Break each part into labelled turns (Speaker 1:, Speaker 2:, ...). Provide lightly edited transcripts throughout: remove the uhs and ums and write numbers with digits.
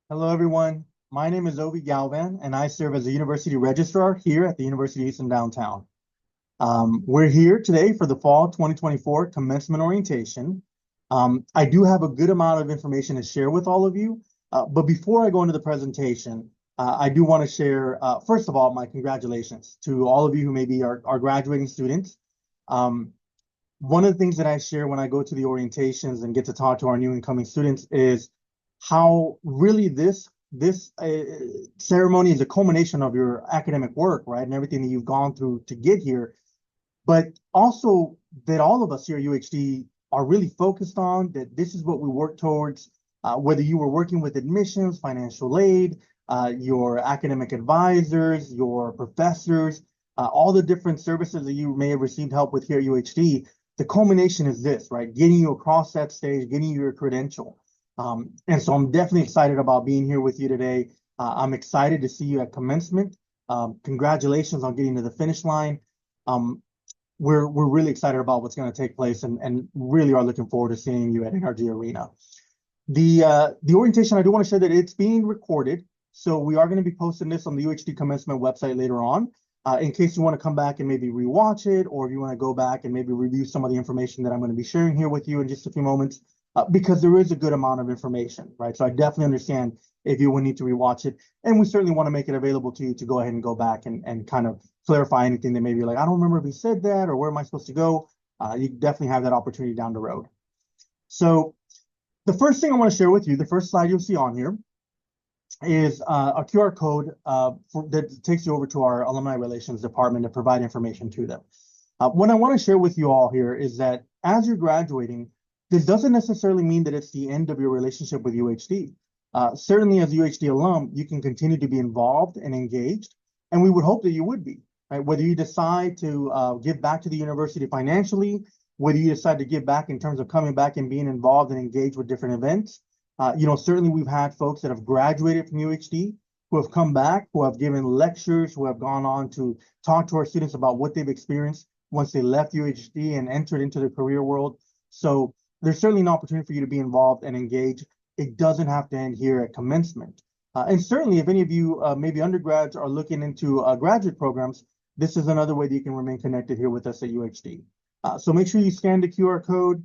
Speaker 1: Hello, everyone. My name is Ovi Galvan, and I serve as a university registrar here at the University of Easton Downtown. We're here today for the fall 2024 commencement orientation. I do have a good amount of information to share with all of you, but before I go into the presentation, I do want to share, first of all, my congratulations to all of you who maybe are graduating students. Um, One of the things that I share when I go to the orientations and get to talk to our new incoming students is how really this ceremony is a culmination of your academic work, right? And everything that you've gone through to get here, but also that all of us here at UHD are really focused on that this is what we work towards, whether you were working with admissions, financial aid, your academic advisors, your professors, all the different services that you may have received help with here at UHD. The culmination is this, right? Getting you across that stage, getting you your credential. And so I'm definitely excited about being here with you today. I'm excited to see you at commencement. Congratulations on getting to the finish line. We're really excited about what's going to take place and really are looking forward to seeing you at NRG Arena. The orientation, I do want to share that it's being recorded. So we are going to be posting this on the UHD commencement website later on. In case you want to come back and maybe rewatch it, or if you want to go back and maybe review some of the information that I'm going to be sharing here with you in just a few moments, because there is a good amount of information, right? So I definitely understand if you would need to rewatch it. And we certainly want to make it available to you to go ahead and go back and kind of clarify anything that maybe you're like, I don't remember if he said that, or where am I supposed to go? You definitely have that opportunity down the road. So the first thing I want to share with you, the first slide you'll see on here, is a QR code that takes you over to our Alumni Relations Department to provide information to them. What I want to share with you all here is that as you're graduating, this doesn't necessarily mean that it's the end of your relationship with UHD. Certainly as a UHD alum, you can continue to be involved and engaged, and we would hope that you would be, right? Whether you decide to give back to the university financially, whether you decide to give back in terms of coming back and being involved and engaged with different events. Certainly we've had folks that have graduated from UHD who have come back, who have given lectures, who have gone on to talk to our students about what they've experienced once they left UHD and entered into the career world. So there's certainly an opportunity for you to be involved and engage. It doesn't have to end here at commencement. And certainly if any of you, maybe undergrads, are looking into graduate programs, this is another way that you can remain connected here with us at UHD. So make sure you scan the QR code,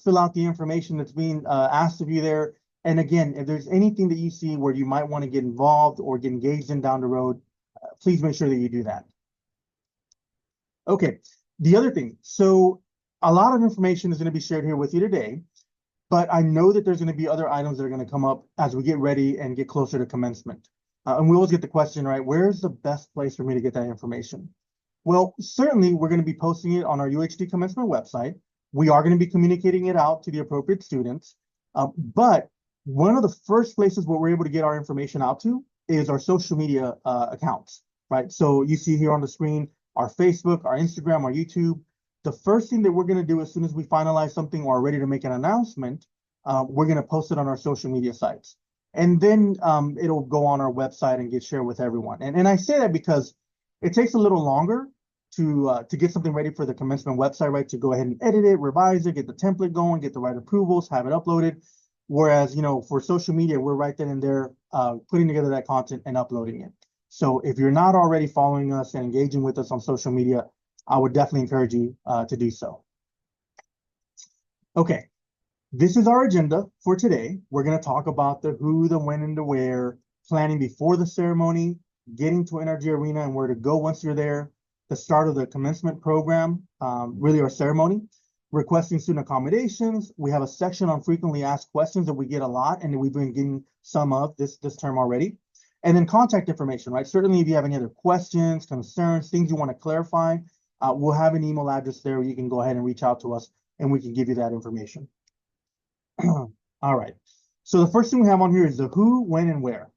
Speaker 1: fill out the information that's being asked of you there. And again, if there's anything that you see where you might want to get involved or get engaged in down the road, please make sure that you do that. Okay, the other thing. So a lot of information is going to be shared here with you today, but I know that there's going to be other items that are going to come up as we get ready and get closer to commencement. And we always get the question, right, where's the best place for me to get that information? Well, certainly we're going to be posting it on our UHD commencement website. We are going to be communicating it out to the appropriate students. But one of the first places where we're able to get our information out to is our social media accounts, right? So you see here on the screen, our Facebook, our Instagram, our YouTube. The first thing that we're going to do as soon as we finalize something or are ready to make an announcement, we're going to post it on our social media sites. And then it'll go on our website and get shared with everyone. And I say that because it takes a little longer to get something ready for the commencement website, right? To go ahead and edit it, revise it, get the template going, get the right approvals, have it uploaded. Whereas, for social media, we're right then and there putting together that content and uploading it. So if you're not already following us and engaging with us on social media, I would definitely encourage you to do so. Okay, this is our agenda for today. We're going to talk about the who, the when, and the where, planning before the ceremony, getting to NRG Arena and where to go once you're there, the start of the commencement program, really our ceremony, requesting student accommodations. We have a section on frequently asked questions that we get a lot and that we've been getting some of this term already. And then contact information, right? Certainly if you have any other questions, concerns, things you want to clarify, we'll have an email address there where you can go ahead and reach out to us and we can give you that information. All right. So the first thing we have on here is the who, when, and where.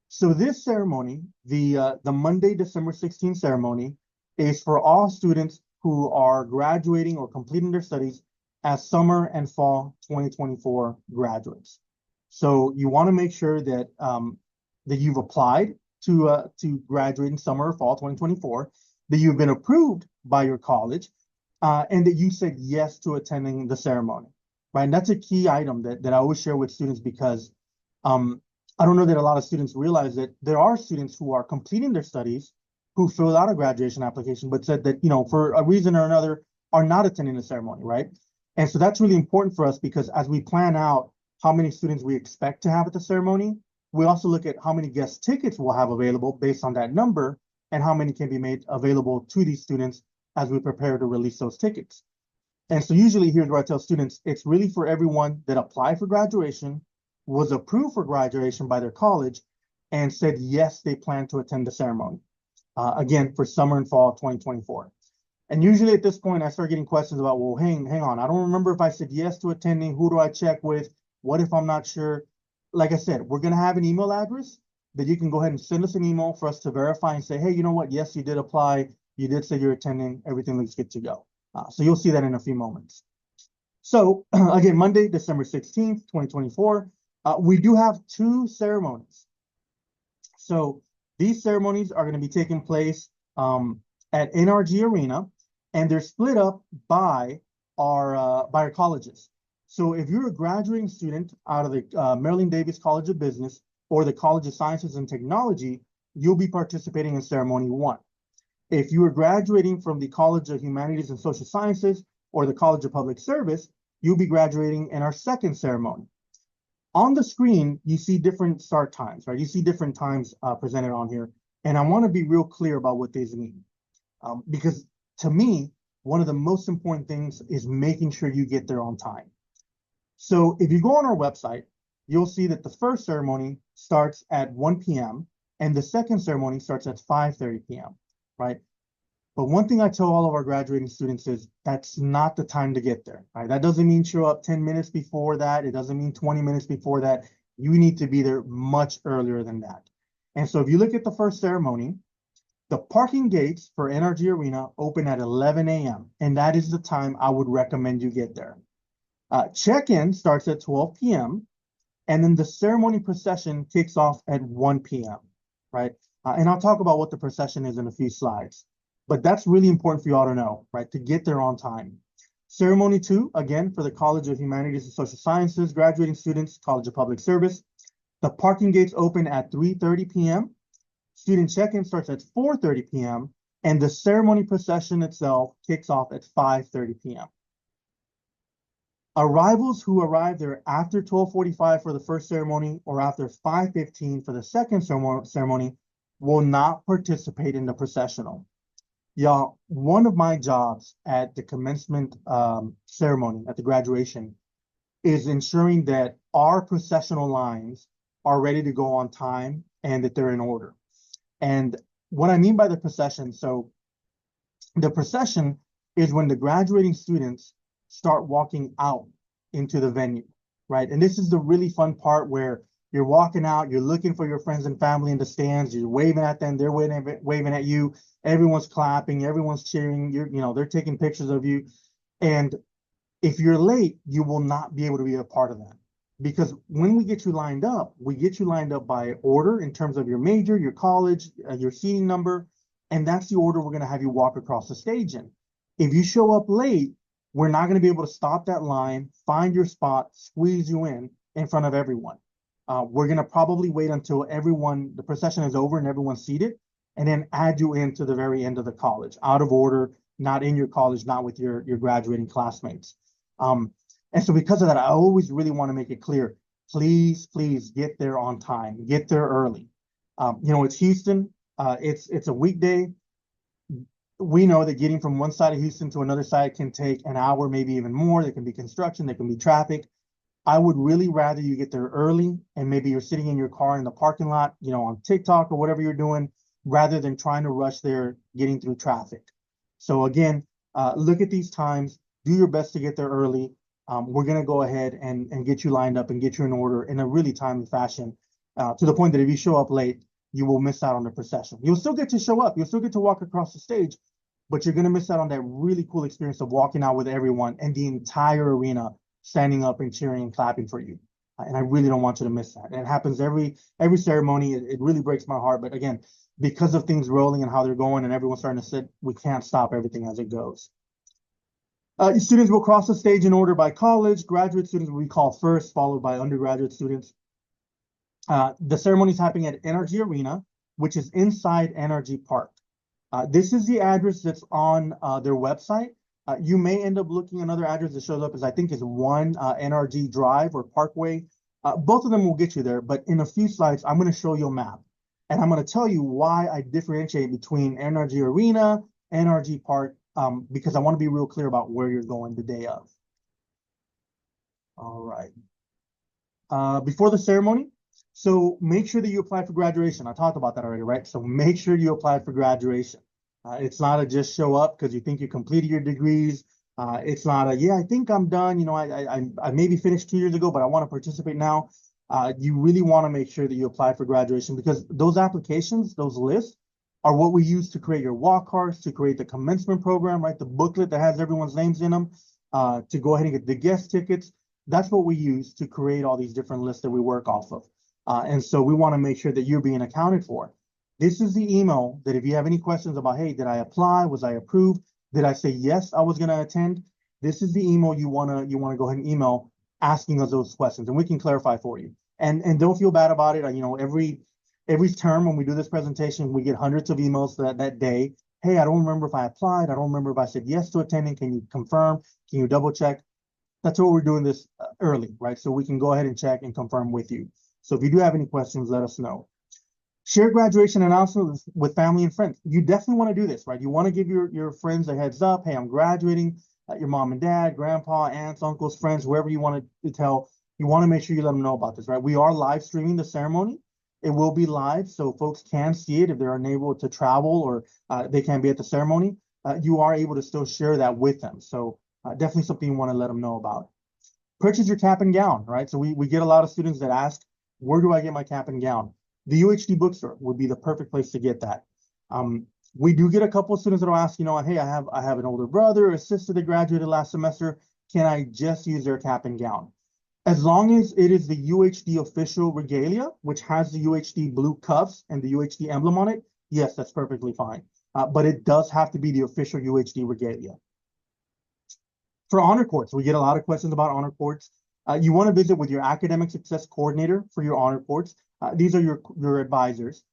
Speaker 1: So this ceremony, the Monday, December 16th ceremony, is for all students who are graduating or completing their studies as summer and fall 2024 graduates. So you want to make sure that that you've applied to graduate in summer or fall 2024, that you've been approved by your college, and that you said yes to attending the ceremony, right? And that's a key item that I always share with students because I don't know that a lot of students realize that there are students who are completing their studies who filled out a graduation application, but said that, for a reason or another, are not attending the ceremony, right? And so that's really important for us because as we plan out how many students we expect to have at the ceremony, we also look at how many guest tickets we'll have available based on that number and how many can be made available to these students as we prepare to release those tickets. And so usually here's where I tell students, it's really for everyone that applied for graduation, was approved for graduation by their college, and said yes, they plan to attend the ceremony. Again, for summer and fall 2024. And usually at this point, I start getting questions about, well, hang on. I don't remember if I said yes to attending. Who do I check with? What if I'm not sure? Like I said, we're going to have an email address that you can go ahead and send us an email for us to verify and say, hey, you know what? Yes, you did apply. You did say you're attending. Everything looks good to go. So you'll see that in a few moments. So again, Monday, December 16th, 2024, we do have 2 ceremonies. So these ceremonies are going to be taking place at NRG Arena, and they're split up by our colleges. So if you're a graduating student out of the Maryland Davis College of Business or the College of Sciences and Technology, you'll be participating in ceremony 1. If you are graduating from the College of Humanities and Social Sciences or the College of Public Service, you'll be graduating in our 2nd ceremony. On the screen, you see different start times, right? You see different times presented on here. And I want to be real clear about what these mean. Because to me, one of the most important things is making sure you get there on time. So if you go on our website, you'll see that the first ceremony starts at 1 p.m. and the second ceremony starts at 5:30 p.m., right? But one thing I tell all of our graduating students is that's not the time to get there, right? That doesn't mean show up 10 minutes before that. It doesn't mean 20 minutes before that. You need to be there much earlier than that. And so if you look at the first ceremony, the parking gates for NRG Arena open at 11 a.m. And that is the time I would recommend you get there. Check-in starts at 12 p.m. And then the ceremony procession kicks off at 1 p.m., right? And I'll talk about what the procession is in a few slides. But that's really important for you all to know, right? To get there on time. Ceremony 2, again, for the College of Humanities and Social Sciences, graduating students, College of Public Service. The parking gates open at 3:30 p.m. Student check-in starts at 4:30 p.m. And the ceremony procession itself kicks off at 5:30 p.m. Arrivals who arrive there after 12:45 for the first ceremony or after 5:15 for the second ceremony will not participate in the processional. Y'all, one of my jobs at the commencement ceremony, at the graduation, is ensuring that our processional lines are ready to go on time and that they're in order. And what I mean by the procession, so the procession is when the graduating students start walking out into the venue, right? And this is the really fun part where you're walking out, you're looking for your friends and family in the stands, you're waving at them, they're waving at you, everyone's clapping, everyone's cheering, they're taking pictures of you. And if you're late, you will not be able to be a part of that. Because when we get you lined up, we get you lined up by order in terms of your major, your college, your seating number, and that's the order we're going to have you walk across the stage in. If you show up late, we're not going to be able to stop that line, find your spot, squeeze you in front of everyone. We're going to probably wait until the procession is over and everyone's seated, and then add you into the very end of the college, out of order, not in your college, not with your graduating classmates. And so because of that, I always really want to make it clear, please get there on time, get there early. It's Houston, it's a weekday. We know that getting from one side of Houston to another side can take an hour, maybe even more. There can be construction, there can be traffic. I would really rather you get there early and maybe you're sitting in your car in the parking lot, on TikTok or whatever you're doing, rather than trying to rush there, getting through traffic. So again, look at these times, do your best to get there early. We're going to go ahead and get you lined up and get you in order in a really timely fashion, to the point that if you show up late, you will miss out on the procession. You'll still get to show up. You'll still get to walk across the stage, but you're going to miss out on that really cool experience of walking out with everyone and the entire arena standing up and cheering and clapping for you. And I really don't want you to miss that. And it happens every ceremony. It really breaks my heart. But again, because of things rolling and how they're going and everyone's starting to sit, we can't stop everything as it goes. Students will cross the stage in order by college. Graduate students will be called first, followed by undergraduate students. The ceremony is happening at NRG Arena, which is inside NRG Park. This is the address that's on their website. You may end up looking another address that shows up as I think is 1 NRG Drive or Parkway. Both of them will get you there, but in a few slides, I'm going to show you a map. And I'm going to tell you why I differentiate between NRG Arena, NRG Park, because I want to be real clear about where you're going the day of. All right. Before the ceremony, so make sure that you apply for graduation. I talked about that already, right? So make sure you apply for graduation. It's not a just show up because you think you completed your degrees. It's not a, yeah, I think I'm done. You know, I maybe finished 2 years ago, but I want to participate now. You really want to make sure that you apply for graduation because those applications, those lists are what we use to create your walk cards, to create the commencement program, right? The booklet that has everyone's names in them, to go ahead and get the guest tickets. That's what we use to create all these different lists that we work off of. And so we want to make sure that you're being accounted for. This is the email that if you have any questions about, hey, did I apply? Was I approved? Did I say yes, I was going to attend? This is the email you want to go ahead and email asking us those questions, and we can clarify for you. And don't feel bad about it. You know, every term when we do this presentation, we get hundreds of emails that day. Hey, I don't remember if I applied. I don't remember if I said yes to attending. Can you confirm? Can you double check? That's what we're doing this early, right? So we can go ahead and check and confirm with you. So if you do have any questions, let us know. Share graduation announcements with family and friends. You definitely want to do this, right? You want to give your friends a heads up. Hey, I'm graduating. Your mom and dad, grandpa, aunts, uncles, friends, whoever you want to tell. You want to make sure you let them know about this, right? We are live streaming the ceremony. It will be live, so folks can see it if they're unable to travel or they can't be at the ceremony. You are able to still share that with them. So definitely something you want to let them know about. Purchase your cap and gown, right? So we get a lot of students that ask, where do I get my cap and gown? The UHD bookstore would be the perfect place to get that. We do get a couple of students that will ask, you know, hey, I have an older brother or sister that graduated last semester. Can I just use their cap and gown? As long as it is the UHD official regalia, which has the UHD blue cuffs and the UHD emblem on it, yes, that's perfectly fine. But it does have to be the official UHD regalia. For honor courts, we get a lot of questions about honor courts. You want to visit with your academic success coordinator for your honor courts. These are your advisors.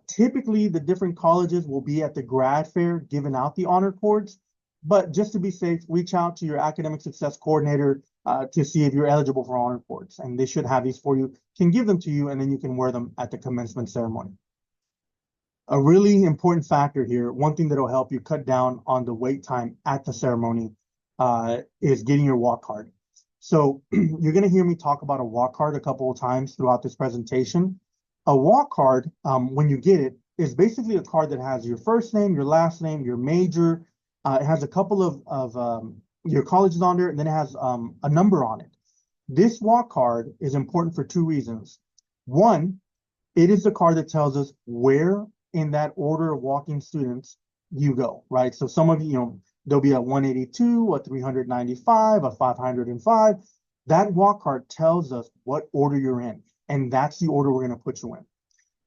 Speaker 1: Typically, the different colleges will be at the grad fair giving out the honor cords, but just to be safe, reach out to your academic success coordinator to see if you're eligible for honor cords, and they should have these for you, can give them to you, and then you can wear them at the commencement ceremony. A really important factor here, one thing that will help you cut down on the wait time at the ceremony is getting your walk card. So you're going to hear me talk about a walk card a couple of times throughout this presentation. A walk card, when you get it, is basically a card that has your first name, your last name, your major. It has a couple of your colleges on there, and then it has a number on it. This walk card is important for two reasons. One, it is the card that tells us where in that order of walking students you go, right? So some of you, there'll be a 182, a 395, a 505. That walk card tells us what order you're in, and that's the order we're going to put you in.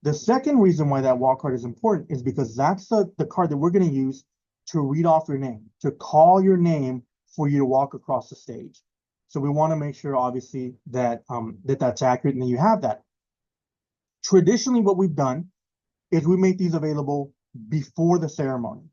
Speaker 1: The second reason why that walk card is important is because that's the card that we're going to use to read off your name, to call your name for you to walk across the stage. So we want to make sure, obviously, that that's accurate and that you have that. Traditionally, what we've done is we make these available before the ceremony.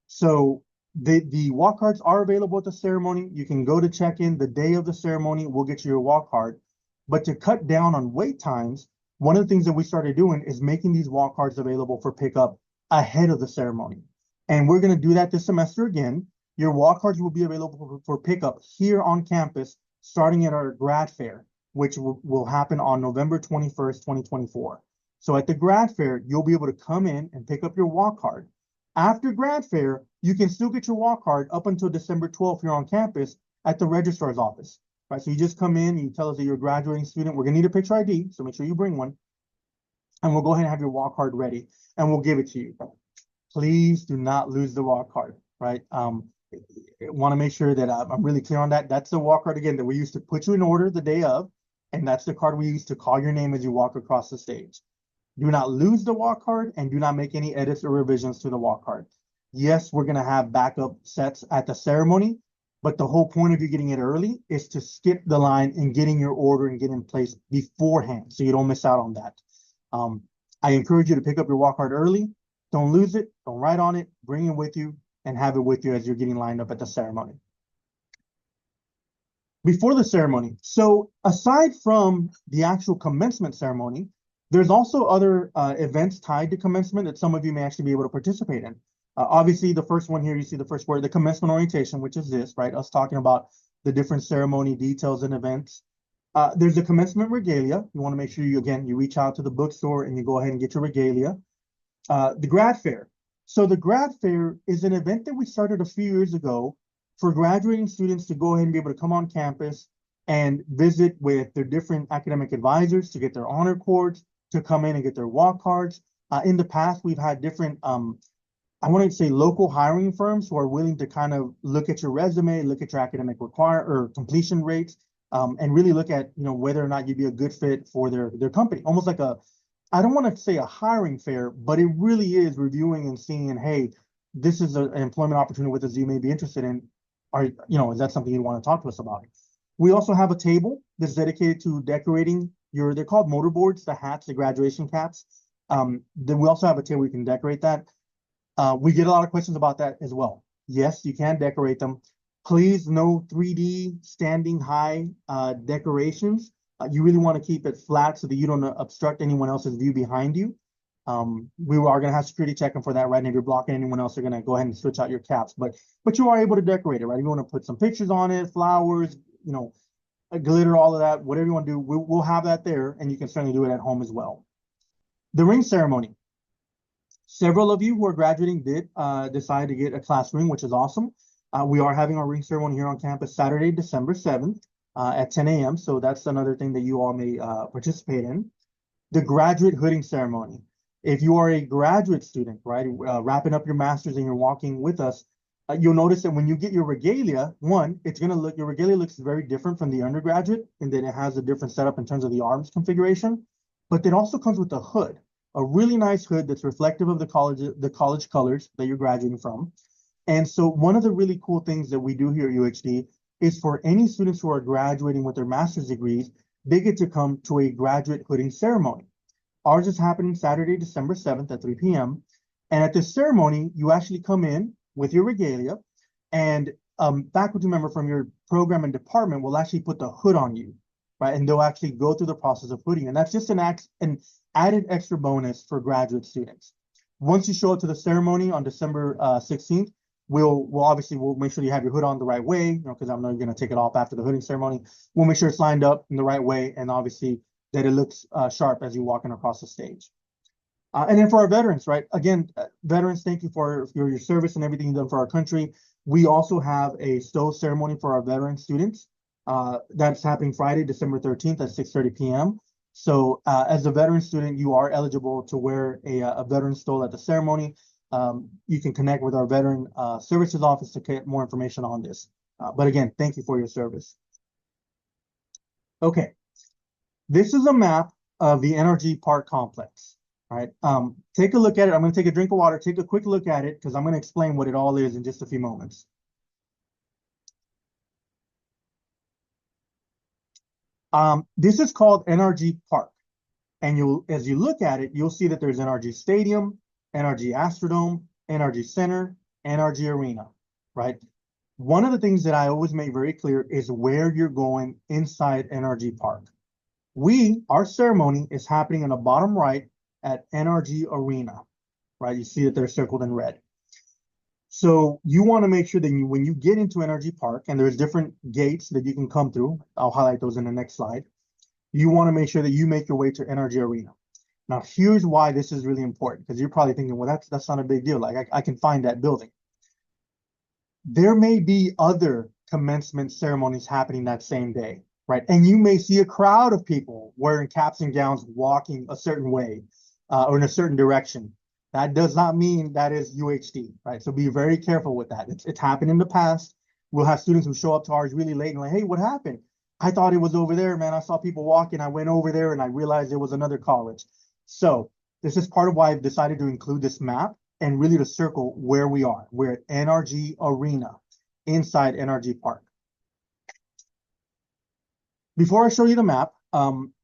Speaker 1: So the walk cards are available at the ceremony. You can go to check-in the day of the ceremony. We'll get you your walk card. But to cut down on wait times, one of the things that we started doing is making these walk cards available for pickup ahead of the ceremony. And we're going to do that this semester again. Your walk cards will be available for pickup here on campus, starting at our grad fair, which will happen on November 21st, 2024. So at the grad fair, you'll be able to come in and pick up your walk card. After grad fair, you can still get your walk card up until December 12th here on campus at the registrar's office. Right, so you just come in, you tell us that you're a graduating student. We're gonna need a picture ID, so make sure you bring one. And we'll go ahead and have your walk card ready, and we'll give it to you. Please do not lose the walk card, right? Want to make sure that I'm really clear on that. That's the walk card, again, that we use to put you in order the day of, and that's the card we use to call your name as you walk across the stage. Do not lose the walk card, and do not make any edits or revisions to the walk card. Yes, we're gonna have backup sets at the ceremony, But the whole point of you getting it early is to skip the line and getting your order and get in place beforehand, so you don't miss out on that. I encourage you to pick up your walk card early. Don't lose it. Don't write on it. Bring it with you and have it with you as you're getting lined up at the ceremony. Before the ceremony, so aside from the actual commencement ceremony, there's also other events tied to commencement that some of you may actually be able to participate in. Obviously, the first one here, you see the first word, the commencement orientation, which is this, right? Us talking about the different ceremony details and events. There's the commencement regalia. You want to make sure you reach out to the bookstore and you go ahead and get your regalia. The grad fair. So the grad fair is an event that we started a few years ago for graduating students to go ahead and be able to come on campus and visit with their different academic advisors to get their honor cords, to come in and get their walk cards. In the past, we've had different, I want to say local hiring firms who are willing to kind of look at your resume, look at your academic completion rates, and really look at, whether or not you'd be a good fit for their company. Almost like I don't want to say a hiring fair, but it really is reviewing and seeing, hey, this is an employment opportunity with us you may be interested in. Is that something you want to talk to us about? We also have a table that's dedicated to decorating they're called motorboards, the hats, the graduation caps. Then we also have a table you can decorate that. We get a lot of questions about that as well. Yes, you can decorate them. Please, no 3D standing high decorations. You really want to keep it flat so that you don't obstruct anyone else's view behind you. We are going to have security checking for that, right? And if you're blocking anyone else, they're going to go ahead and switch out your caps. But you are able to decorate it, right? If you want to put some pictures on it, flowers, glitter, all of that, whatever you want to do, we'll have that there, and you can certainly do it at home as well. The ring ceremony. Several of you who are graduating did decide to get a class ring, which is awesome. We are having our ring ceremony here on campus Saturday, December 7th at 10 a.m. So that's another thing that you all may participate in. The graduate hooding ceremony. If you are a graduate student, right, wrapping up your master's and you're walking with us, you'll notice that when you get your regalia, your regalia looks very different from the undergraduate in that it has a different setup in terms of the arms configuration, but it also comes with a hood, a really nice hood that's reflective of the college colors that you're graduating from. And so one of the really cool things that we do here at UHD is for any students who are graduating with their master's degrees, they get to come to a graduate hooding ceremony. Ours is happening Saturday, December 7th at 3 p.m. And at this ceremony, you actually come in with your regalia, and faculty member from your program and department will actually put the hood on you, right? And they'll actually go through the process of hooding. And that's just an added extra bonus for graduate students. Once you show up to the ceremony on December 16th, we'll make sure you have your hood on the right way, because I know you're going to take it off after the hooding ceremony. We'll make sure it's lined up in the right way, and obviously that it looks sharp as you're walking across the stage. And then for our veterans, right? Again, veterans, thank you for your service and everything you've done for our country. We also have a stow ceremony for our veteran students. That's happening Friday, December 13th at 6:30 p.m. So as a veteran student, you are eligible to wear a veteran stole at the ceremony. You can connect with our veteran services office to get more information on this. But again, thank you for your service. Okay, this is a map of the NRG Park complex. All right, take a look at it. I'm going to take a drink of water, take a quick look at it, because I'm going to explain what it all is in just a few moments. This is called NRG Park. And as you look at it, you'll see that there's NRG Stadium, NRG Astrodome, NRG Center, NRG Arena, right? One of the things that I always make very clear is where you're going inside NRG Park. Our ceremony is happening in the bottom right at NRG Arena, right? You see that they're circled in red. So you want to make sure that when you get into NRG Park, and there's different gates that you can come through, I'll highlight those in the next slide. You want to make sure that you make your way to NRG Arena. Now, here's why this is really important, because you're probably thinking, well, that's not a big deal. Like I can find that building. There may be other commencement ceremonies happening that same day, right? And you may see a crowd of people wearing caps and gowns walking a certain way or in a certain direction. That does not mean that is UHD, right? So be very careful with that. It's happened in the past. We'll have students who show up to ours really late and like, hey, what happened? I thought it was over there, man. I saw people walking. I went over there and I realized it was another college. So this is part of why I've decided to include this map and really to circle where we are. We're at NRG Arena. inside NRG Park. Before I show you the map,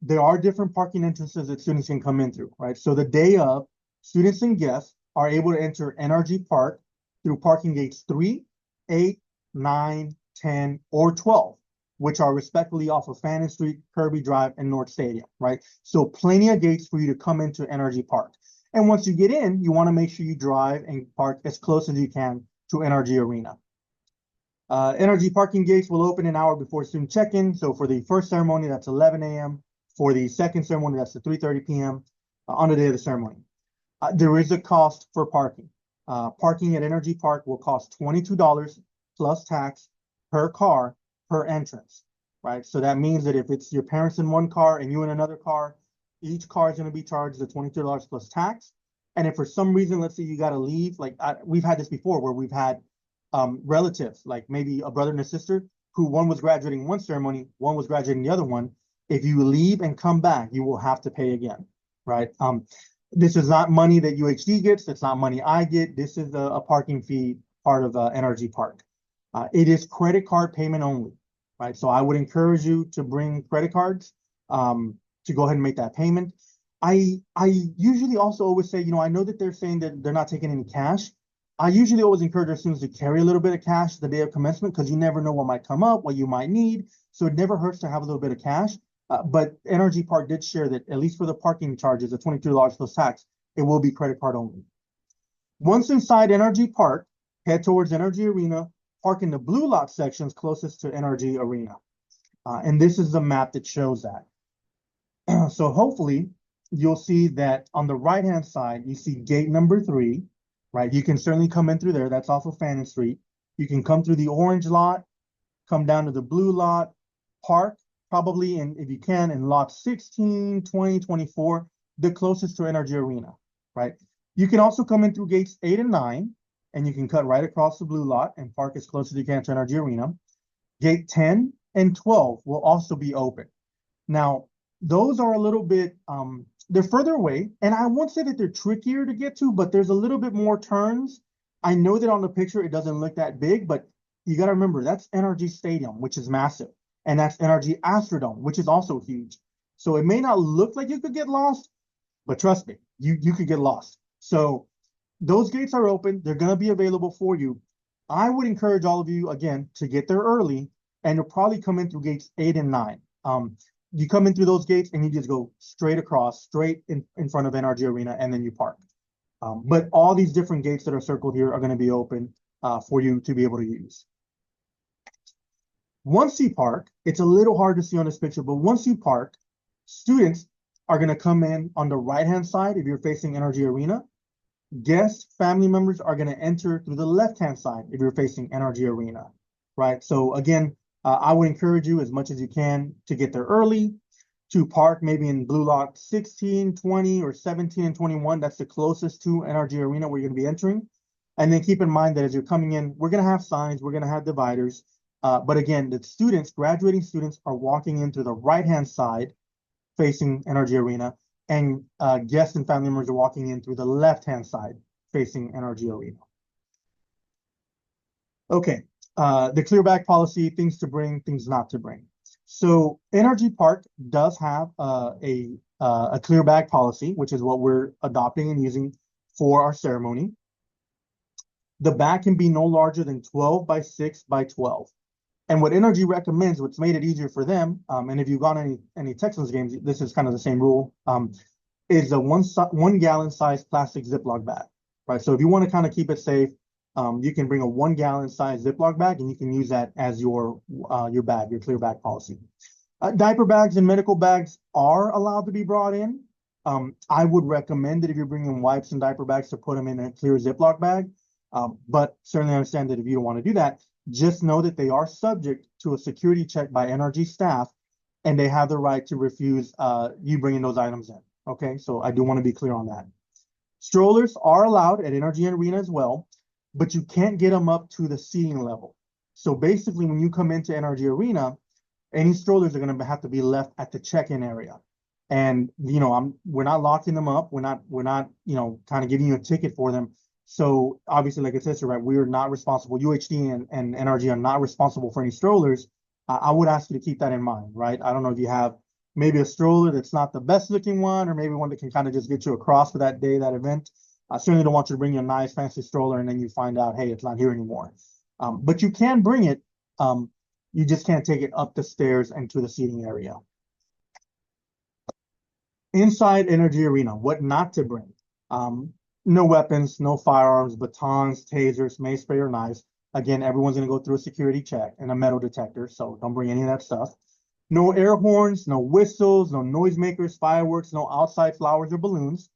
Speaker 1: there are different parking entrances that students can come in through, right? So the day of, students and guests are able to enter NRG Park through parking gates 3, 8, 9, 10, or 12, which are respectively off of Fannin Street, Kirby Drive, and North Stadium, right? So plenty of gates for you to come into NRG Park. And once you get in, you want to make sure you drive and park as close as you can to NRG Arena. NRG parking gates will open an hour before student check-in. So for the first ceremony, that's 11 a.m. For the second ceremony, that's at 3:30 p.m. On the day of the ceremony. There is a cost for parking. Parking at NRG Park will cost $22 plus tax per car per entrance, right? So that means that if it's your parents in one car and you in another car, each car is going to be charged the $22 plus tax. And if for some reason, let's say you got to leave, like we've had this before where we've had relatives, like maybe a brother and a sister, who one was graduating one ceremony, one was graduating the other one. If you leave and come back, you will have to pay again, right? This is not money that UHD gets. It's not money I get. This is a parking fee part of NRG Park. It is credit card payment only, right? So I would encourage you to bring credit cards to go ahead and make that payment. I usually also always say, I know that they're saying that they're not taking any cash. I usually always encourage our students to carry a little bit of cash the day of commencement because you never know what might come up, what you might need. So it never hurts to have a little bit of cash. But NRG Park did share that at least for the parking charges, the $22 plus tax, it will be credit card only. Once inside NRG Park, head towards NRG Arena, park in the blue lot sections closest to NRG Arena. And this is the map that shows that. So hopefully you'll see that on the right-hand side, you see gate number 3. Right, you can certainly come in through there. That's off of Fannin Street. You can come through the orange lot, come down to the blue lot, park probably, and if you can, in lot 16, 20, 24, the closest to NRG Arena, right? You can also come in through gates 8 and 9, and you can cut right across the blue lot and park as close as you can to NRG Arena. Gate 10 and 12 will also be open. Now, those are a little bit, they're further away, and I won't say that they're trickier to get to, but there's a little bit more turns. I know that on the picture, it doesn't look that big, but you got to remember, that's NRG Stadium, which is massive, and that's NRG Astrodome, which is also huge. So it may not look like you could get lost, but trust me, you could get lost. So those gates are open. They're going to be available for you. I would encourage all of you, again, to get there early, and you'll probably come in through gates 8 and 9. You come in through those gates and you just go straight across, straight in front of NRG Arena, and then you park. But all these different gates that are circled here are going to be open for you to be able to use. Once you park, it's a little hard to see on this picture, but once you park, students are going to come in on the right-hand side if you're facing NRG Arena. Guests, family members are going to enter through the left-hand side if you're facing NRG Arena, right? So again, I would encourage you as much as you can to get there early, to park maybe in blue lot 16, 20, or 17 and 21. That's the closest to NRG Arena where you're going to be entering. And then keep in mind that as you're coming in, we're going to have signs, we're going to have dividers. But again, the students, graduating students, are walking in through the right-hand side facing NRG Arena, and guests and family members are walking in through the left-hand side facing NRG Arena. Okay. The clear bag policy, things to bring, things not to bring. So NRG Park does have a clear bag policy, which is what we're adopting and using for our ceremony. The bag can be no larger than 12 by 6 by 12. And what NRG recommends, what's made it easier for them, and if you've gone any Texans games, this is kind of the same rule, is a 1 gallon size plastic Ziploc bag, right? So if you want to kind of keep it safe, you can bring a 1 gallon size Ziploc bag, and you can use that as your bag, your clear bag policy. Diaper bags and medical bags are allowed to be brought in. I would recommend that if you're bringing wipes and diaper bags to put them in a clear Ziploc bag, but certainly understand that if you don't want to do that, just know that they are subject to a security check by NRG staff, and they have the right to refuse you bringing those items in. Okay, so I do want to be clear on that. Strollers are allowed at NRG Arena as well, but you can't get them up to the seating level. So basically, when you come into NRG Arena, any strollers are going to have to be left at the check-in area. And we're not locking them up. We're not kind of giving you a ticket for them. So obviously, like it says here, right, we are not responsible. UHD and NRG are not responsible for any strollers. I would ask you to keep that in mind, right? I don't know if you have maybe a stroller that's not the best looking one, or maybe one that can kind of just get you across for that day, that event. I certainly don't want you to bring your nice fancy stroller and then you find out, hey, it's not here anymore. But you can bring it. You just can't take it up the stairs and to the seating area. Inside Energy Arena, what not to bring. No weapons, no firearms, batons, tasers, mace spray, or knives. Again, everyone's going to go through a security check and a metal detector, so don't bring any of that stuff. No air horns, no whistles, no noisemakers, fireworks, no outside flowers or balloons.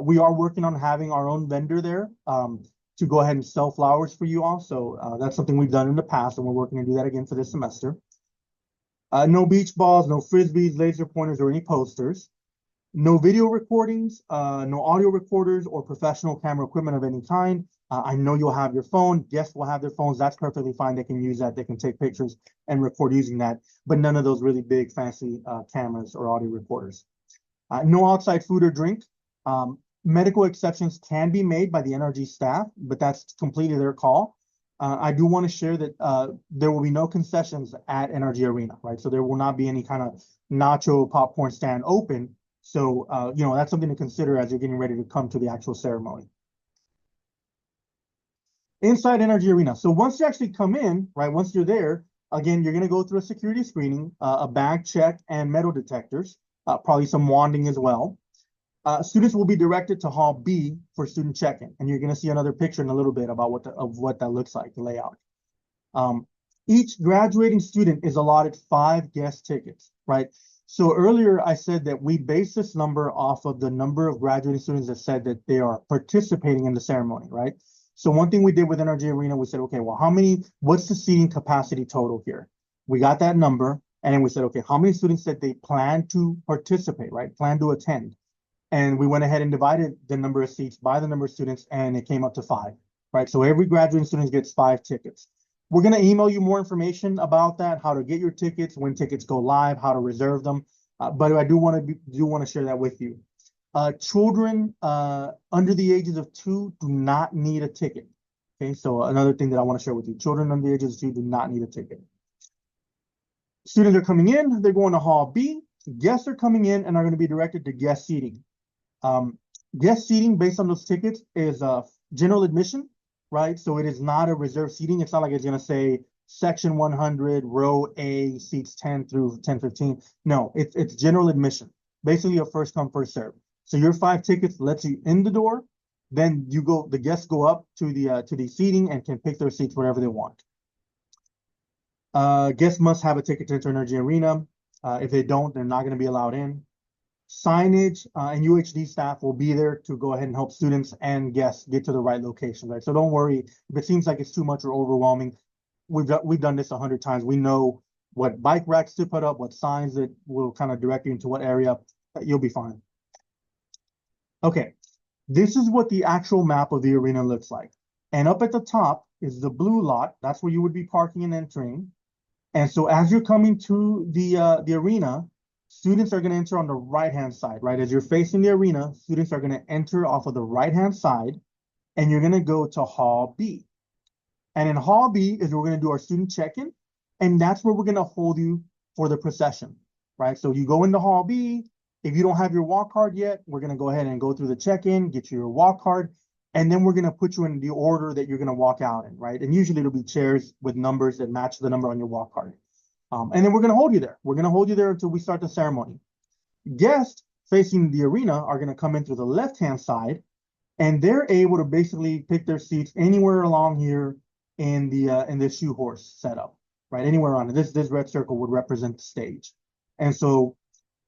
Speaker 1: We are working on having our own vendor there to go ahead and sell flowers for you all. So that's something we've done in the past, and we're working to do that again for this semester. No beach balls, no frisbees, laser pointers, or any posters. No video recordings, no audio recorders or professional camera equipment of any kind. I know you'll have your phone. Guests will have their phones. That's perfectly fine. They can use that. They can take pictures and record using that, but none of those really big fancy cameras or audio recorders. No outside food or drink. Medical exceptions can be made by the NRG staff, but that's completely their call. I do want to share that there will be no concessions at NRG Arena, right? So there will not be any kind of nacho popcorn stand open. So, that's something to consider as you're getting ready to come to the actual ceremony. Inside Energy Arena. So once you actually come in, right, once you're there, again, you're going to go through a security screening, a bag check, and metal detectors, probably some wanding as well. Students will be directed to Hall B for student check-in, and you're going to see another picture in a little bit about what that looks like, the layout. Each graduating student is allotted 5 guest tickets, right? So earlier I said that we base this number off of the number of graduating students that said that they are participating in the ceremony, right? So one thing we did with NRG Arena, we said, okay, well, what's the seating capacity total here? We got that number, and then we said, okay, how many students said they plan to participate, right? Plan to attend. And we went ahead and divided the number of seats by the number of students, and it came up to 5, right? So every graduating student gets 5 tickets. We're going to email you more information about that, how to get your tickets, when tickets go live, how to reserve them. But I do want to share that with you. Children under the ages of 2 do not need a ticket. Okay, so another thing that I want to share with you: children under the ages of 2 do not need a ticket. Students are coming in; they're going to Hall B. Guests are coming in and are going to be directed to guest seating. Guest seating, based on those tickets, is general admission. Right? So it is not a reserved seating. It's not like it's going to say section 100, row A, seats 10 through 1015. No, it's general admission. Basically a first come, first serve. So your 5 tickets lets you in the door. Then the guests go up to the seating and can pick their seats wherever they want. Guests must have a ticket to enter Energy Arena. If they don't, they're not going to be allowed in. Signage and UHD staff will be there to go ahead and help students and guests get to the right location, right? So don't worry if it seems like it's too much or overwhelming. We've done this 100 times. We know what bike racks to put up, what signs that will kind of direct you into what area. You'll be fine. Okay, this is what the actual map of the arena looks like. And up at the top is the blue lot. That's where you would be parking and entering. And so as you're coming to the arena, students are going to enter on the right-hand side, right? As you're facing the arena, students are going to enter off of the right-hand side, and you're going to go to Hall B. And in Hall B is where we're going to do our student check-in, and that's where we're going to hold you for the procession, right? So you go into Hall B. If you don't have your walk card yet, we're going to go ahead and go through the check-in, get you your walk card, and then we're going to put you in the order that you're going to walk out in, right? And usually it'll be chairs with numbers that match the number on your walk card. And then we're going to hold you there. We're going to hold you there until we start the ceremony. Guests facing the arena are going to come in through the left-hand side, and they're able to basically pick their seats anywhere along here in the shoe horse setup, right? Anywhere on it. This red circle would represent the stage. And so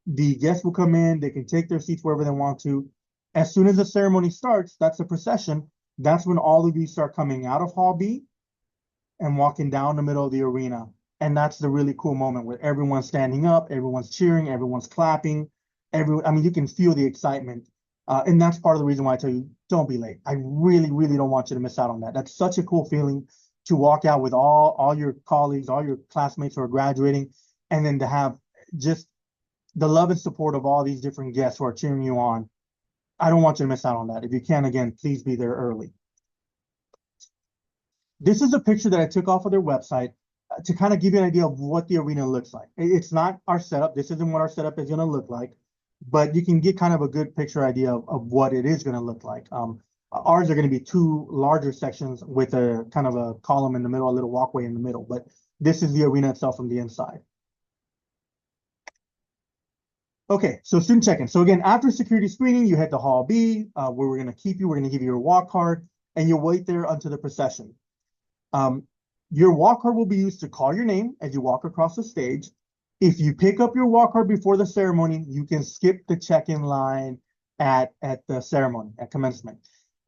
Speaker 1: the guests will come in, they can take their seats wherever they want to. As soon as the ceremony starts, that's the procession. That's when all of you start coming out of Hall B and walking down the middle of the arena. And that's the really cool moment where everyone's standing up, everyone's cheering, everyone's clapping. You can feel the excitement. And that's part of the reason why I tell you, don't be late. I really, really don't want you to miss out on that. That's such a cool feeling to walk out with all your colleagues, all your classmates who are graduating, and then to have just the love and support of all these different guests who are cheering you on. I don't want you to miss out on that. If you can, again, please be there early. This is a picture that I took off of their website to kind of give you an idea of what the arena looks like. It's not our setup. This isn't what our setup is going to look like, but you can get kind of a good picture idea of what it is going to look like. Ours are going to be two larger sections with a kind of a column in the middle, a little walkway in the middle, but this is the arena itself from the inside. Okay, so student check-in. So again, after security screening, you head to Hall B, where we're going to keep you. We're going to give you your walk card, and you'll wait there until the procession. Your walk card will be used to call your name as you walk across the stage. If you pick up your walk card before the ceremony, you can skip the check-in line at the ceremony, at commencement.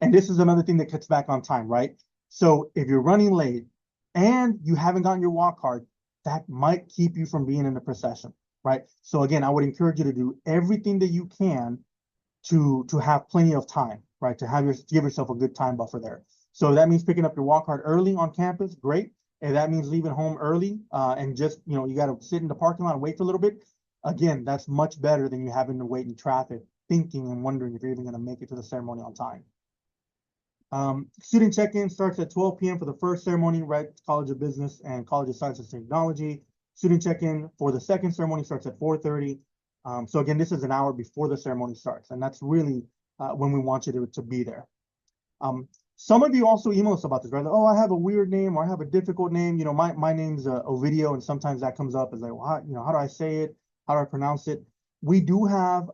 Speaker 1: And this is another thing that cuts back on time, right? So if you're running late and you haven't gotten your walk card, that might keep you from being in the procession, right? So again, I would encourage you to do everything that you can to have plenty of time, right? To give yourself a good time buffer there. So that means picking up your walk card early on campus, great. And that means leaving home early and just, you got to sit in the parking lot and wait for a little bit. Again, that's much better than you having to wait in traffic, thinking and wondering if you're even going to make it to the ceremony on time. Student check-in starts at 12 p.m. for the first ceremony, right? College of Business and College of Science and Technology. Student check-in for the second ceremony starts at 4:30. So again, this is an hour before the ceremony starts, and that's really when we want you to be there. Some of you also email us about this, right? Like, oh, I have a weird name or I have a difficult name. My name's Ovidio, and sometimes that comes up as like, well, how do I say it? How do I pronounce it? We do have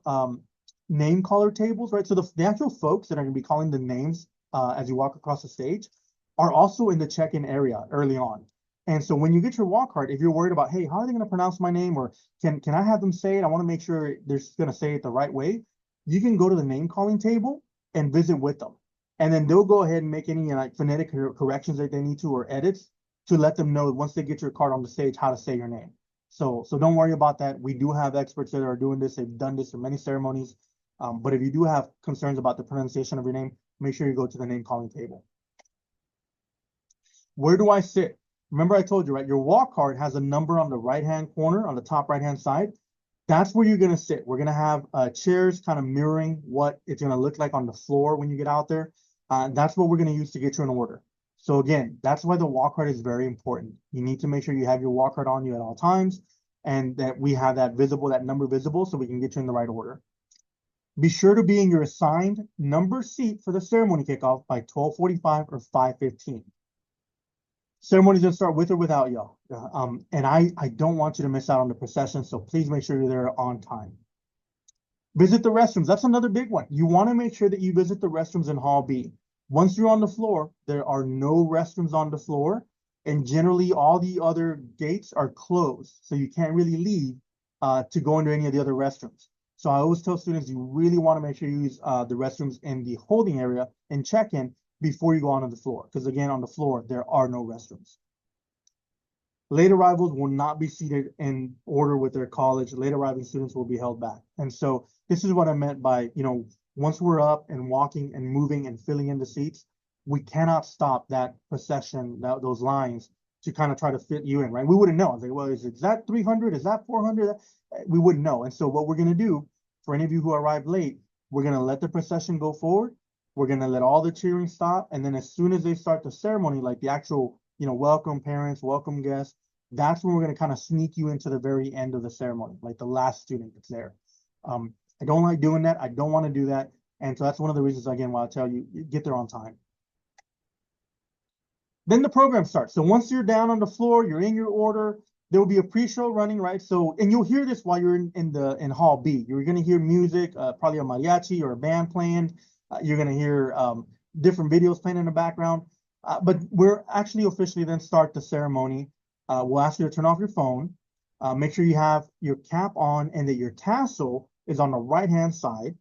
Speaker 1: name caller tables, right? So the actual folks that are going to be calling the names as you walk across the stage are also in the check-in area early on. And so when you get your walk card, if you're worried about, hey, how are they going to pronounce my name? Or can I have them say it? I want to make sure they're going to say it the right way. You can go to the name calling table and visit with them. And then they'll go ahead and make any like phonetic corrections that they need to or edits to let them know once they get your card on the stage how to say your name. So don't worry about that. We do have experts that are doing this. They've done this in many ceremonies. But if you do have concerns about the pronunciation of your name, make sure you go to the name calling table. Where do I sit? Remember I told you, right? Your walk card has a number on the right-hand corner, on the top right-hand side. That's where you're going to sit. We're going to have chairs kind of mirroring what it's going to look like on the floor when you get out there. That's what we're going to use to get you in order. So again, that's why the walk card is very important. You need to make sure you have your walk card on you at all times and that we have that visible, that number visible, so we can get you in the right order. Be sure to be in your assigned number seat for the ceremony kickoff by 12:45 or 5:15. Ceremony's gonna start with or without y'all. And I don't want you to miss out on the procession, so please make sure you're there on time. Visit the restrooms. That's another big one. You want to make sure that you visit the restrooms in Hall B. Once you're on the floor, there are no restrooms on the floor, and generally all the other gates are closed, so you can't really leave to go into any of the other restrooms. So I always tell students you really want to make sure you use the restrooms in the holding area and check-in before you go onto the floor, because again, on the floor, there are no restrooms. Late arrivals will not be seated in order with their college. Late arriving students will be held back. And so this is what I meant by, once we're up and walking and moving and filling in the seats, we cannot stop that procession, those lines to kind of try to fit you in, right? We wouldn't know. I was like, well, is that 300? Is that 400? We wouldn't know. And so what we're going to do for any of you who arrived late, we're going to let the procession go forward. We're going to let all the cheering stop. And then as soon as they start the ceremony, like the actual, welcome parents, welcome guests, that's when we're going to kind of sneak you into the very end of the ceremony, like the last student that's there. I don't like doing that. I don't want to do that. And so that's one of the reasons, again, why I tell you, get there on time. Then the program starts. So once you're down on the floor, you're in your order, there will be a pre-show running, right? So, and you'll hear this while you're in Hall B. You're going to hear music, probably a mariachi or a band playing. You're going to hear different videos playing in the background. But we're actually officially then start the ceremony. We'll ask you to turn off your phone. Make sure you have your cap on and that your tassel is on the right-hand side.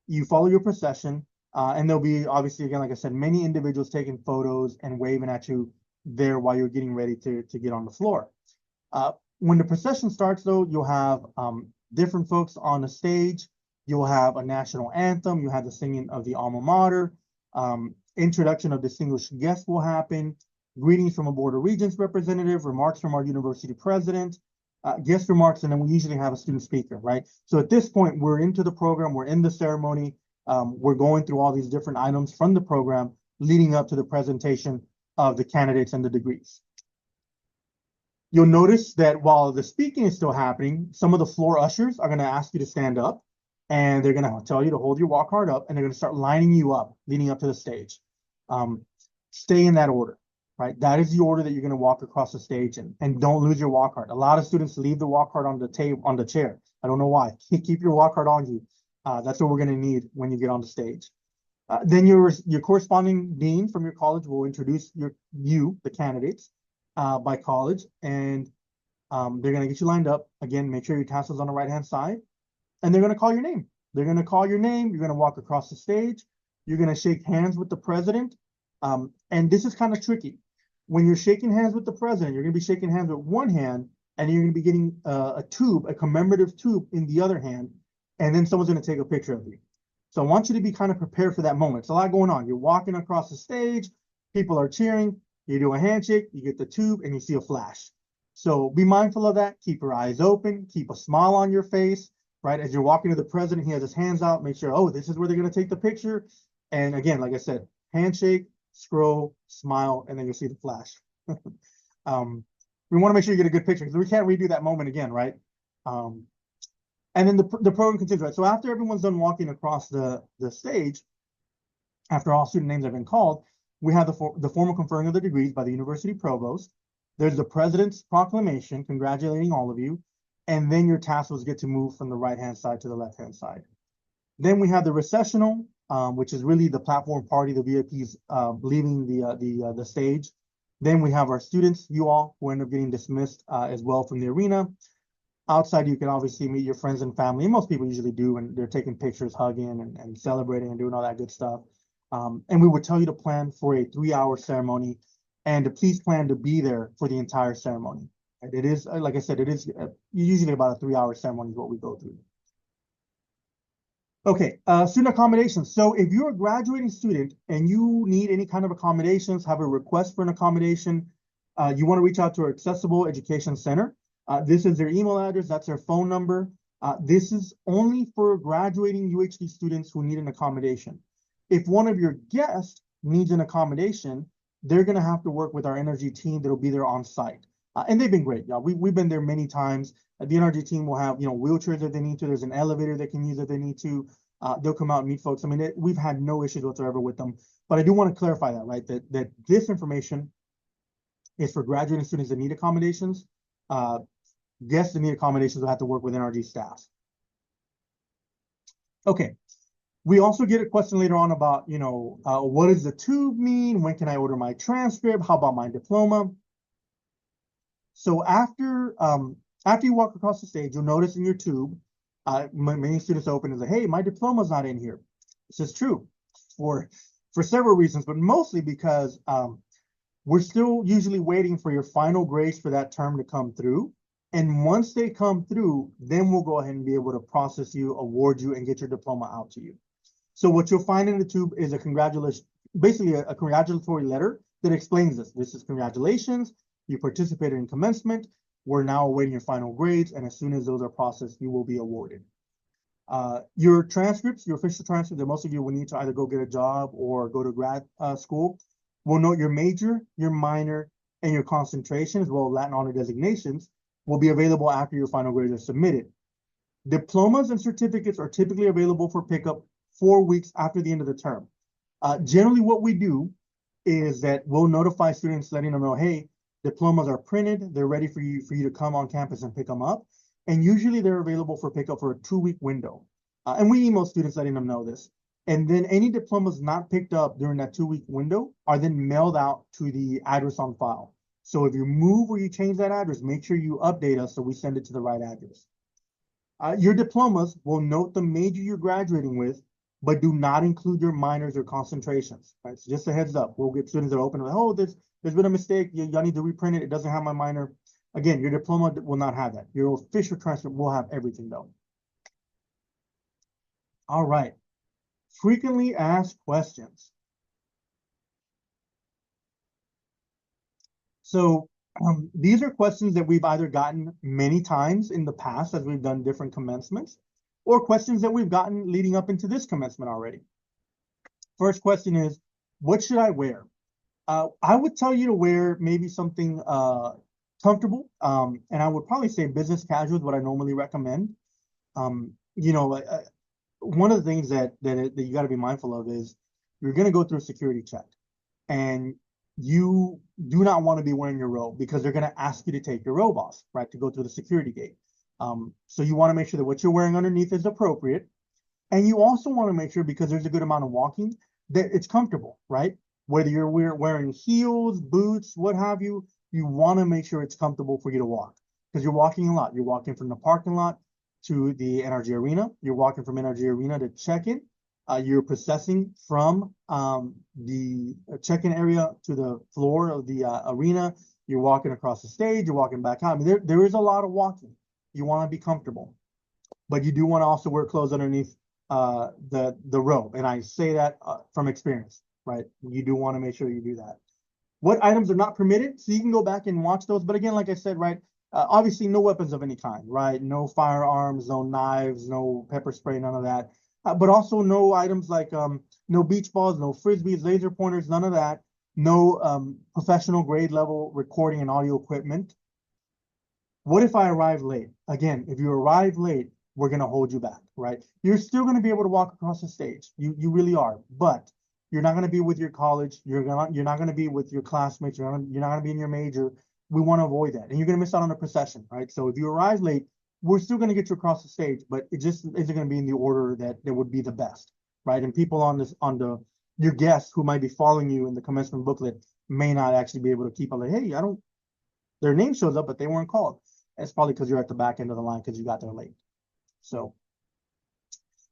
Speaker 1: You follow your procession, and there'll be, obviously, again, like I said, many individuals taking photos and waving at you there while you're getting ready to get on the floor. When the procession starts, though, you'll have different folks on the stage. You'll have a national anthem. You have the singing of the alma mater. Introduction of distinguished guests will happen. Greetings from a Board of Regents representative, remarks from our university president, guest remarks, and then we usually have a student speaker, right? So at this point, we're into the program, we're in the ceremony, we're going through all these different items from the program leading up to the presentation of the candidates and the degrees. You'll notice that while the speaking is still happening, some of the floor ushers are going to ask you to stand up, and they're going to tell you to hold your walk card up, and they're going to start lining you up, leading up to the stage. Stay in that order, right? That is the order that you're going to walk across the stage in, and don't lose your walk card. A lot of students leave the walk card on the table, on the chair. I don't know why. Keep your walk card on you. That's what we're going to need when you get on the stage. Then your corresponding dean from your college will introduce the candidates by college, and they're going to get you lined up. Again, make sure your tassel's on the right-hand side, and they're going to call your name. They're going to call your name. You're going to walk across the stage. You're going to shake hands with the president. And this is kind of tricky. When you're shaking hands with the president, you're going to be shaking hands with one hand, and you're going to be getting a commemorative tube in the other hand, and then someone's going to take a picture of you. So I want you to be kind of prepared for that moment. It's a lot going on. You're walking across the stage, people are cheering, you do a handshake, you get the tube, and you see a flash. So be mindful of that. Keep your eyes open, keep a smile on your face, right? As you're walking to the president, he has his hands out, make sure, oh, this is where they're going to take the picture. And again, like I said, handshake, scroll, smile, and then you'll see the flash. We want to make sure you get a good picture because we can't redo that moment again, right? And then the program continues, right? So after everyone's done walking across the stage, after all student names have been called, we have the formal conferring of the degrees by the university provost. There's the president's proclamation congratulating all of you, and then your tassels get to move from the right-hand side to the left-hand side. Then we have the recessional, which is really the platform party, the VIPs leaving the stage. Then we have our students, you all, who end up getting dismissed as well from the arena. Outside, you can obviously meet your friends and family, and most people usually do, and they're taking pictures, hugging, and celebrating and doing all that good stuff. And we would tell you to plan for a 3-hour ceremony, and to please plan to be there for the entire ceremony. It is, like I said, it is usually about a 3-hour ceremony is what we go through. Okay, student accommodations. So if you're a graduating student and you need any kind of accommodations, have a request for an accommodation, you want to reach out to our Accessible Education Center. This is their email address, that's their phone number. This is only for graduating UHD students who need an accommodation. If one of your guests needs an accommodation, they're going to have to work with our NRG team that'll be there on site. And they've been great, y'all. We've been there many times. The NRG team will have, wheelchairs if they need to. There's an elevator they can use if they need to. They'll come out and meet folks. I mean, we've had no issues whatsoever with them. But I do want to clarify that, right? That this information is for graduating students that need accommodations. Guests that need accommodations will have to work with NRG staff. Okay. We also get a question later on about, what does the tube mean? When can I order my transcript? How about my diploma? So after you walk across the stage, you'll notice in your tube, many students open and say, hey, my diploma's not in here. This is true for several reasons, but mostly because we're still usually waiting for your final grades for that term to come through. And once they come through, then we'll go ahead and be able to process you, award you, and get your diploma out to you. So what you'll find in the tube is basically a congratulatory letter that explains this. This is congratulations, you participated in commencement, we're now awaiting your final grades, and as soon as those are processed, you will be awarded. Your transcripts, your official transcripts that most of you will need to either go get a job or go to grad school, will note your major, your minor, and your concentration, as well as Latin honor designations, will be available after your final grades are submitted. Diplomas and certificates are typically available for pickup 4 weeks after the end of the term. Generally, what we do is that we'll notify students letting them know, hey, diplomas are printed, they're ready for you to come on campus and pick them up. And usually they're available for pickup for a 2-week window. And we email students letting them know this. And then any diplomas not picked up during that 2-week window are then mailed out to the address on file. So if you move or you change that address, make sure you update us so we send it to the right address. Your diplomas will note the major you're graduating with, but do not include your minors or concentrations. Right? So just a heads up, we'll get students that are open like, oh, there's been a mistake. Y'all need to reprint it. It doesn't have my minor. Again, your diploma will not have that. Your official transcript will have everything though. All right. Frequently asked questions. So these are questions that we've either gotten many times in the past as we've done different commencements, or questions that we've gotten leading up into this commencement already. First question is, what should I wear? I would tell you to wear maybe something comfortable. And I would probably say business casual is what I normally recommend. You know, one of the things that you got to be mindful of is you're going to go through a security check, and you do not want to be wearing your robe because they're going to ask you to take your robe off, right, to go through the security gate. So you want to make sure that what you're wearing underneath is appropriate. And you also want to make sure, because there's a good amount of walking, that it's comfortable, right? Whether you're wearing heels, boots, what have you, you want to make sure it's comfortable for you to walk, because you're walking a lot. You're walking from the parking lot to the NRG Arena. You're walking from NRG Arena to check-in. You're processing from the check-in area to the floor of the arena. You're walking across the stage. You're walking back out. I mean, there is a lot of walking. You want to be comfortable, but you do want to also wear clothes underneath the robe. And I say that from experience, right? You do want to make sure you do that. What items are not permitted? So you can go back and watch those. But again, like I said, right, obviously no weapons of any kind, right? No firearms, no knives, no pepper spray, none of that. But also no items like no beach balls, no frisbees, laser pointers, none of that. No professional grade level recording and audio equipment. What if I arrive late? Again, if you arrive late, we're going to hold you back, right? You're still going to be able to walk across the stage. You really are, but you're not going to be with your college. You're not going to be with your classmates. You're not going to be in your major. We want to avoid that, and you're going to miss out on the procession, right? So if you arrive late, we're still going to get you across the stage, but it just isn't going to be in the order that would be the best, right? And people your guests who might be following you in the commencement booklet may not actually be able to keep up. Like, hey, their name shows up, but they weren't called. It's probably because you're at the back end of the line because you got there late. So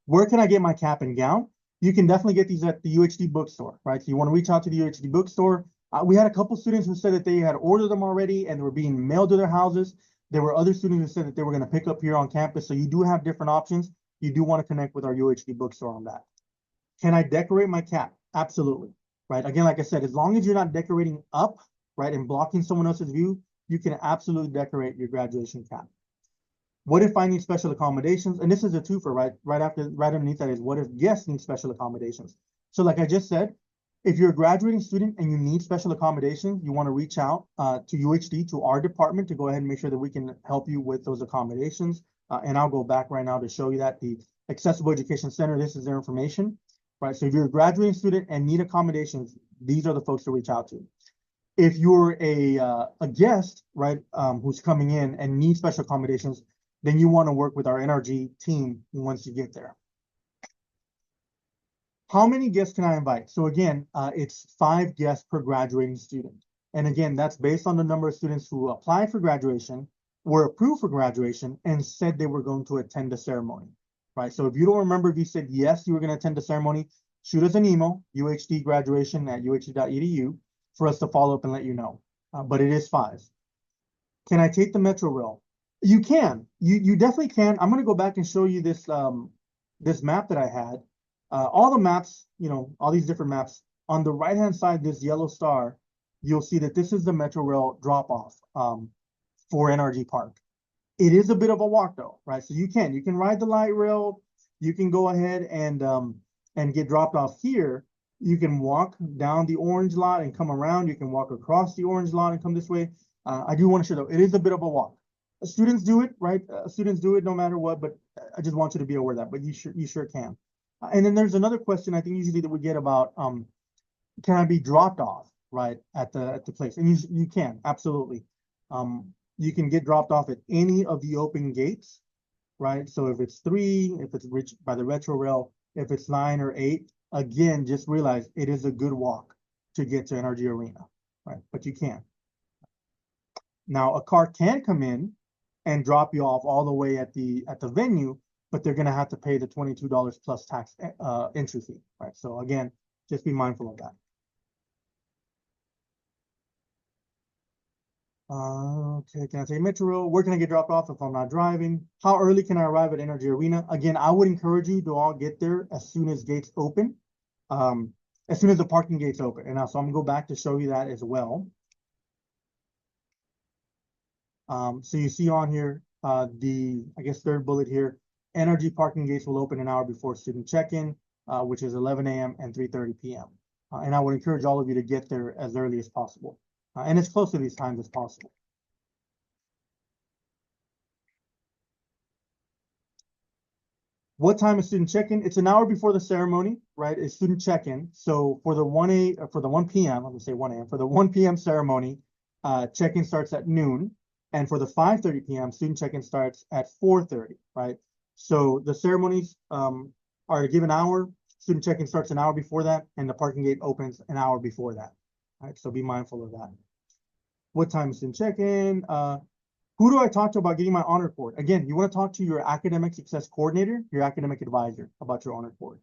Speaker 1: where can I get my cap and gown? You can definitely get these at the UHD bookstore, right? So you want to reach out to the UHD bookstore. We had a couple students who said that they had ordered them already and they were being mailed to their houses. There were other students who said that they were going to pick up here on campus. So you do have different options. You do want to connect with our UHD bookstore on that. Can I decorate my cap? Absolutely, right? Again, like I said, as long as you're not decorating up, right, and blocking someone else's view, you can absolutely decorate your graduation cap. What if I need special accommodations? And this is a twofer, right? Right underneath that is, what if guests need special accommodations? So like I just said, if you're a graduating student and you need special accommodations, you want to reach out to UHD, to our department, to go ahead and make sure that we can help you with those accommodations. And I'll go back right now to show you that. The Accessible Education Center, this is their information, right? So if you're a graduating student and need accommodations, these are the folks to reach out to. If you're a guest, right, who's coming in and needs special accommodations, then you want to work with our NRG team once you get there. How many guests can I invite? So again, it's 5 guests per graduating student. And again, that's based on the number of students who applied for graduation, were approved for graduation, and said they were going to attend the ceremony, right? So if you don't remember, if you said yes, you were going to attend the ceremony, shoot us an email, uhdgraduation@uhd.edu, for us to follow up and let you know. But it is 5. Can I take the Metro Rail? You can. You definitely can. I'm going to go back and show you this this map that I had. All the maps, all these different maps. On the right-hand side, this yellow star, you'll see that this is the Metro Rail drop-off for NRG Park. It is a bit of a walk though, right? So you can ride the light rail. You can go ahead and get dropped off here. You can walk down the orange lot and come around. You can walk across the orange lot and come this way. I do want to show though, it is a bit of a walk. Students do it, right? Students do it no matter what, but I just want you to be aware of that, but you sure can. And then there's another question I think usually that we get about, can I be dropped off, right, at the place? And you can, absolutely. You can get dropped off at any of the open gates, right? So if it's 3, if it's reached by the Retro Rail, if it's 9 or 8, again, just realize it is a good walk to get to NRG Arena, right? But you can. Now, a car can come in and drop you off all the way at the venue, but they're going to have to pay the $22 plus tax entry fee, right? So again, just be mindful of that. Okay, can I say Metro Rail? Where can I get dropped off if I'm not driving? How early can I arrive at NRG Arena? Again, I would encourage you to all get there as soon as gates open, as soon as the parking gates open. And so I'm gonna go back to show you that as well. So you see on here, I guess third bullet here, NRG parking gates will open an hour before student check-in, which is 11 a.m. and 3:30 p.m. And I would encourage all of you to get there as early as possible, and as close to these times as possible. What time is student check-in? It's an hour before the ceremony, right? It's student check-in. So for the 1 p.m., I'm gonna say 1 a.m. For the 1 p.m. ceremony, check-in starts at noon. And for the 5:30 p.m., student check-in starts at 4:30, right? So the ceremonies are a given hour. Student check-in starts an hour before that, and the parking gate opens an hour before that. Right? So be mindful of that. What time is student check-in? Who do I talk to about getting my honor cord? Again, you want to talk to your academic success coordinator, your academic advisor about your honor cord.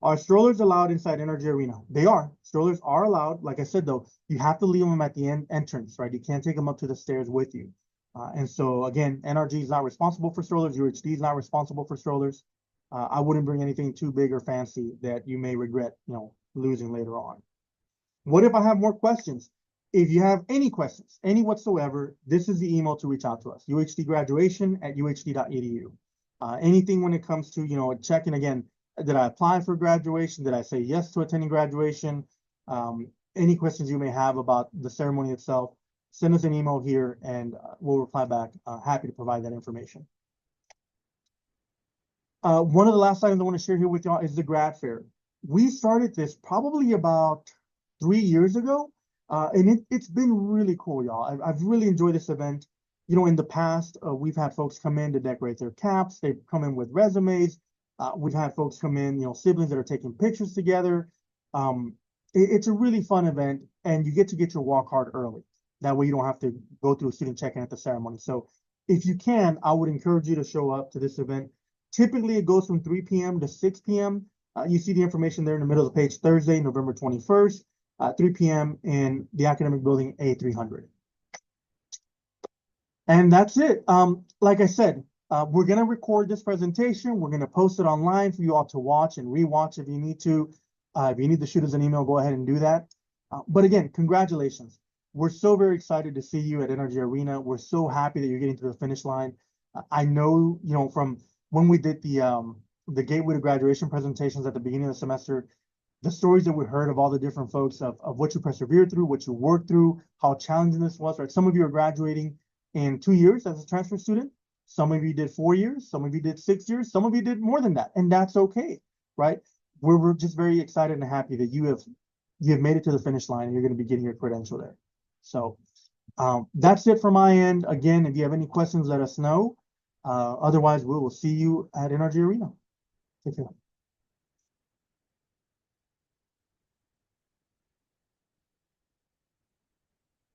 Speaker 1: Are strollers allowed inside NRG Arena? They are. Strollers are allowed. Like I said, though, you have to leave them at the entrance, right? You can't take them up to the stairs with you. And so, again, NRG is not responsible for strollers. UHD is not responsible for strollers. I wouldn't bring anything too big or fancy that you may regret, losing later on. What if I have more questions? If you have any questions, any whatsoever, this is the email to reach out to us, uhdgraduation@uhd.edu. Anything when it comes to, checking again, did I apply for graduation? Did I say yes to attending graduation? Any questions you may have about the ceremony itself, send us an email here and we'll reply back. Happy to provide that information. One of the last items I want to share here with y'all is the grad fair. We started this probably about 3 years ago. And it's been really cool, y'all. I've really enjoyed this event. In the past, we've had folks come in to decorate their caps. They've come in with resumes. We've had folks come in, siblings that are taking pictures together. It's a really fun event, and you get your walk hard early. That way you don't have to go through a student check-in at the ceremony. So if you can, I would encourage you to show up to this event. Typically, it goes from 3 p.m. to 6 p.m. You see the information there in the middle of the page, Thursday, November 21st. 3 p.m. in the academic building A300. And that's it. Like I said, we're going to record this presentation. We're going to post it online for you all to watch and rewatch if you need to. If you need to shoot us an email, go ahead and do that. But again, congratulations. We're so very excited to see you at NRG Arena. We're so happy that you're getting to the finish line. I know, from when we did the Gateway to Graduation presentations at the beginning of the semester, the stories that we heard of all the different folks of what you persevered through, what you worked through, how challenging this was, right? Some of you are graduating in 2 years as a transfer student. Some of you did 4 years. Some of you did 6 years. Some of you did more than that. And that's okay, right? We're just very excited and happy that you have made it to the finish line and you're going to be getting your credential there. So that's it from my end. Again, if you have any questions, let us know. Otherwise, we will see you at NRG Arena. Take care.